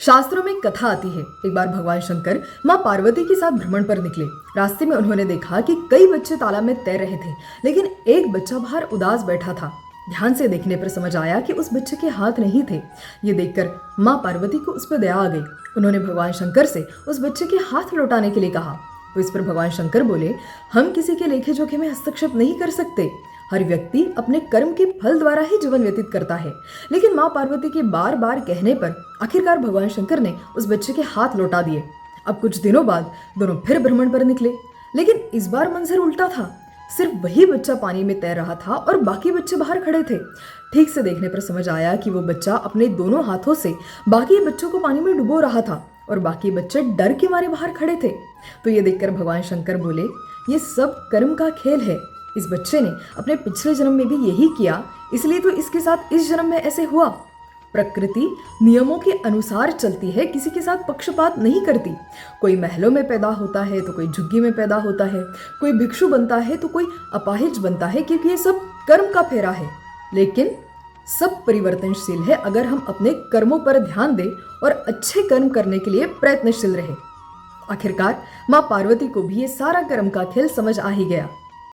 शास्त्रों में एक कथा आती है। एक बार भगवान शंकर माँ पार्वती के साथ भ्रमण पर निकले। रास्ते में उन्होंने देखा कि कई बच्चे तालाब में तैर रहे थे, लेकिन एक बच्चा बाहर उदास बैठा था। ध्यान से देखने पर समझ आया कि उस बच्चे के हाथ नहीं थे। ये देखकर माँ पार्वती को उस पर दया आ गई। उन्होंने भगवान शंकर से उस बच्चे के हाथ लौटाने के लिए कहा। तो इस पर भगवान शंकर बोले, हम किसी के लेखे जोखे में हस्तक्षेप नहीं कर सकते। हर व्यक्ति अपने कर्म के फल द्वारा ही जीवन व्यतीत करता है। लेकिन माँ पार्वती के बार बार कहने पर आखिरकार भगवान शंकर ने उस बच्चे के हाथ लौटा दिए। अब कुछ दिनों बाद दोनों फिर भ्रमण पर निकले, लेकिन इस बार मंजर उल्टा था। सिर्फ वही बच्चा पानी में तैर रहा था और बाकी बच्चे बाहर खड़े थे। ठीक से देखने पर समझ आया कि वो बच्चा अपने दोनों हाथों से बाकी बच्चों को पानी में डुबो रहा था और बाकी बच्चे डर के मारे बाहर खड़े थे। तो ये देखकर भगवान शंकर बोले, ये सब कर्म का खेल है। इस बच्चे ने अपने पिछले जन्म में भी यही किया, इसलिए तो इसके साथ इस जन्म में ऐसे हुआ। प्रकृति नियमों के अनुसार चलती है, किसी के साथ पक्षपात नहीं करती। कोई महलों में पैदा होता है तो कोई झुग्गी में पैदा होता है, कोई भिक्षु बनता है तो कोई अपाहिज बनता है, क्योंकि ये सब कर्म का फेरा है। लेकिन सब परिवर्तनशील है अगर हम अपने कर्मों पर ध्यान दें और अच्छे कर्म करने के लिए प्रयत्नशील रहे। आखिरकार माँ पार्वती को भी ये सारा कर्म का खेल समझ आ ही गया।